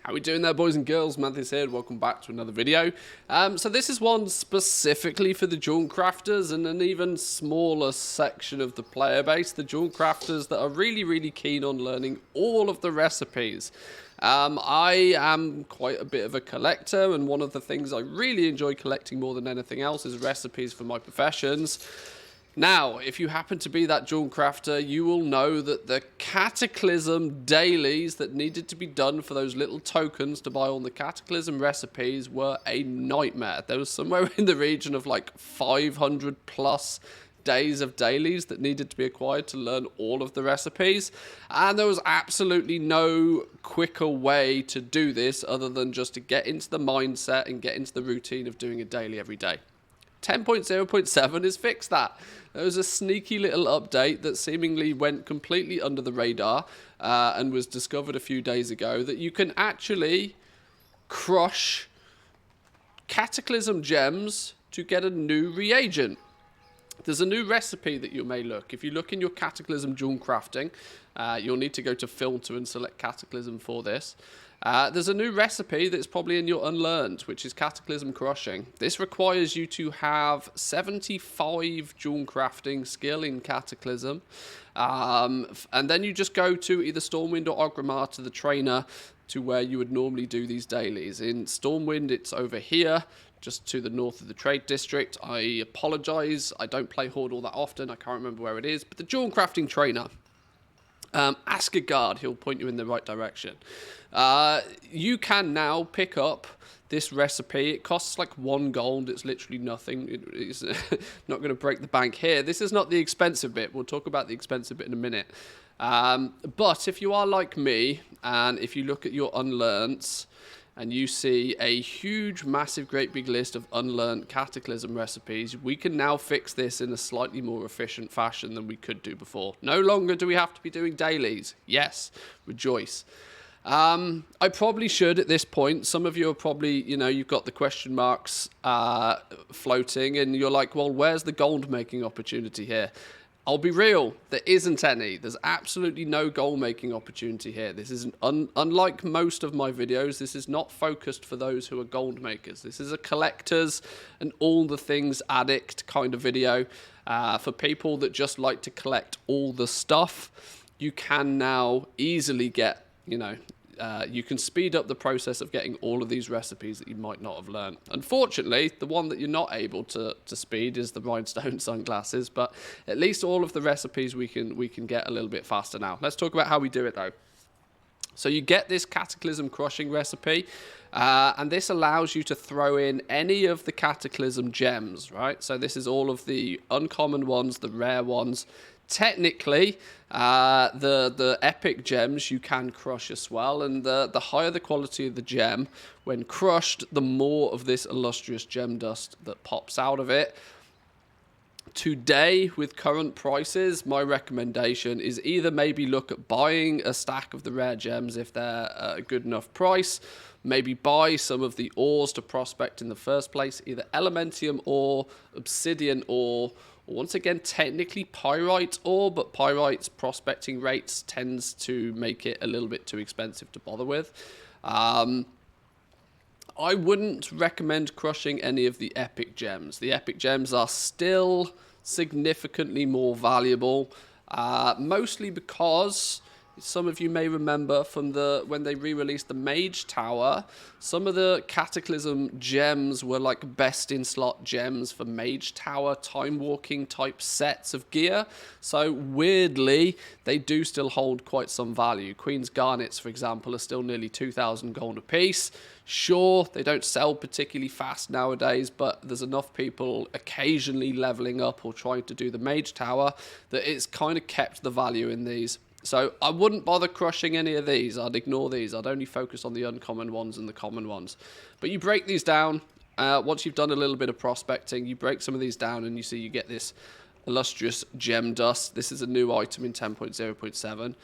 How we doing there, boys and girls? Manthieus here, welcome back to another video. So this is one specifically for the Jewelcrafters and an even smaller section of the player base, the Jewelcrafters that are really keen on learning all of the recipes. I am quite a bit of a collector, and one of the things I really enjoy collecting more than anything else is recipes for my professions. Now, if you happen to be that Jewelcrafter, you will know that the Cataclysm dailies that needed to be done for those little tokens to buy all the Cataclysm recipes were a nightmare. There was somewhere in the region of like 500 plus days of dailies that needed to be acquired to learn all of the recipes, and there was absolutely no quicker way to do this other than just to get into the mindset and get into the routine of doing a daily every day. 10.0.7 has fixed that. There was a sneaky little update that seemingly went completely under the radar and was discovered a few days ago, that you can actually crush Cataclysm gems to get a new reagent. There's a new recipe that you may look. If you look in your Cataclysm Jewelcrafting, you'll need to go to Filter and select Cataclysm for this. There's a new recipe that's probably in your Unlearned, which is Cataclysm Crushing. This requires you to have 75 Jewelcrafting skill in Cataclysm. And then you just go to either Stormwind or Orgrimmar to the trainer to where you would normally do these dailies. In Stormwind, it's over here, just to the north of the trade district. I apologize, I don't play Horde all that often, I can't remember where it is, but the Jewelcrafting trainer, ask a guard, he'll point you in the right direction. You can now pick up this recipe. It costs like 1 gold, it's literally nothing. It's not going to break the bank here. This is not the expensive bit, we'll talk about the expensive bit in a minute. But if you are like me, and if you look at your Unlearneds, and you see a huge, massive, great big list of unlearned Cataclysm recipes, we can now fix this in a slightly more efficient fashion than we could do before. No longer do we have to be doing dailies. Yes, rejoice. I probably should at this point. Some of you are probably, you've got the question marks floating, and you're like, well, where's the gold making opportunity here? I'll be real, there isn't any. There's absolutely no goal-making opportunity here. This is, unlike most of my videos, this is not focused for those who are gold makers. This is a collectors and all the things addict kind of video. For people that just like to collect all the stuff, you can now easily get, you can speed up the process of getting all of these recipes that you might not have learned. Unfortunately, the one that you're not able to speed is the rhinestone sunglasses, but at least all of the recipes we can get a little bit faster now. Let's talk about how we do it though. So you get this Cataclysm Crushing recipe, and this allows you to throw in any of the Cataclysm gems, right? So this is all of the uncommon ones, the rare ones. Technically, the epic gems you can crush as well, and the higher the quality of the gem, when crushed, the more of this illustrious gem dust that pops out of it. Today, with current prices, my recommendation is either maybe look at buying a stack of the rare gems if they're a good enough price, maybe buy some of the ores to prospect in the first place, either Elementium ore, Obsidian ore, or once again, technically Pyrite ore, but Pyrite's prospecting rates tends to make it a little bit too expensive to bother with. I wouldn't recommend crushing any of the epic gems. The epic gems are still significantly more valuable, mostly because some of you may remember from when they re-released the Mage Tower, some of the Cataclysm gems were like best in slot gems for Mage Tower time walking type sets of gear. So weirdly, they do still hold quite some value. Queen's Garnets, for example, are still nearly 2,000 gold a piece. Sure, they don't sell particularly fast nowadays, but there's enough people occasionally leveling up or trying to do the Mage Tower that it's kind of kept the value in these. So I wouldn't bother crushing any of these. I'd ignore these. I'd only focus on the uncommon ones and the common ones. But you break these down. Once you've done a little bit of prospecting, you break some of these down and you see you get this illustrious gem dust. This is a new item in 10.0.7.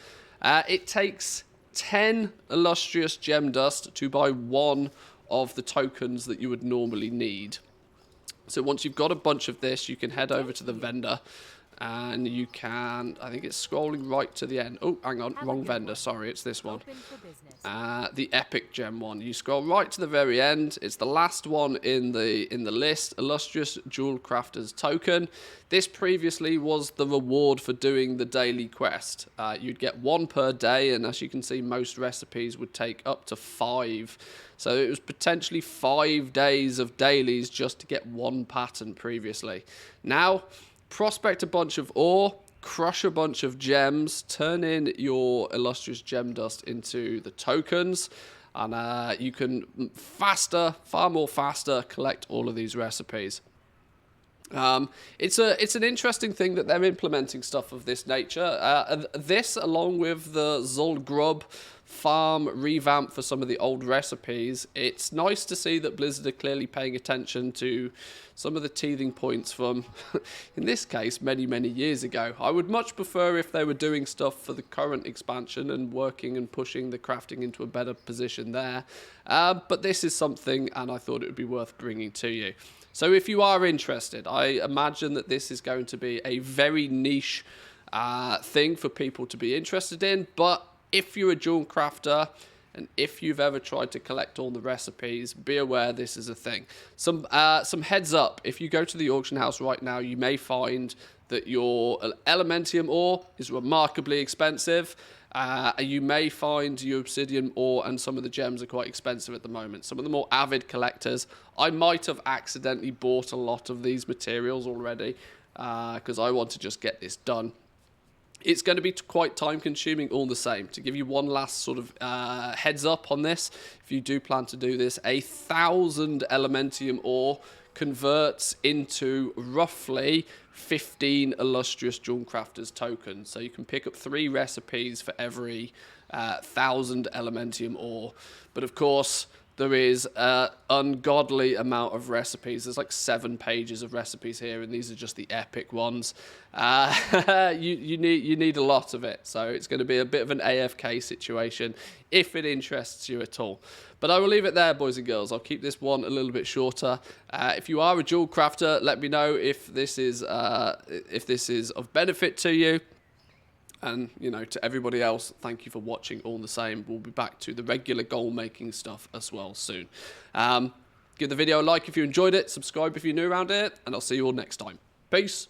It takes 10 illustrious gem dust to buy one of the tokens that you would normally need. So once you've got a bunch of this, you can head over to the vendor And you can, I think it's scrolling right to the end. Oh, hang on, wrong vendor. Sorry, it's this one. The epic gem one. You scroll right to the very end. It's the last one in the list. Illustrious Jewel Crafter's token. This previously was the reward for doing the daily quest. You'd get 1 per day, and as you can see, most recipes would take up to 5. So it was potentially 5 days of dailies just to get 1 pattern previously. Now, prospect a bunch of ore, crush a bunch of gems, turn in your illustrious gem dust into the tokens, and you can far more faster collect all of these recipes. It's an interesting thing that they're implementing stuff of this nature. This, along with the Zulgrub farm revamp for some of the old recipes, it's nice to see that Blizzard are clearly paying attention to some of the teething points from, in this case, many years ago. I would much prefer if they were doing stuff for the current expansion and working and pushing the crafting into a better position there. But this is something, and I thought it would be worth bringing to you. So if you are interested, I imagine that this is going to be a very niche thing for people to be interested in. But if you're a jewel crafter, and if you've ever tried to collect all the recipes, be aware this is a thing. Some heads up, if you go to the auction house right now, you may find that your elementium ore is remarkably expensive. You may find your obsidian ore and some of the gems are quite expensive at the moment. Some of the more avid collectors, I might have accidentally bought a lot of these materials already because I want to just get this done. It's going to be quite time consuming all the same. To give you one last sort of heads up on this, if you do plan to do this, 1,000 elementium ore converts into roughly 15 illustrious Jewelcrafters tokens. So you can pick up 3 recipes for every 1,000 elementium ore. But of course, there is an ungodly amount of recipes. There's like 7 pages of recipes here, and these are just the epic ones. You need a lot of it, so it's going to be a bit of an AFK situation if it interests you at all. But I will leave it there, boys and girls. I'll keep this one a little bit shorter. If you are a jewel crafter, let me know if this is of benefit to you. And, you know, to everybody else, thank you for watching all the same. We'll be back to the regular goal-making stuff as well soon. Give the video a like if you enjoyed it, subscribe if you're new around here, and I'll see you all next time. Peace.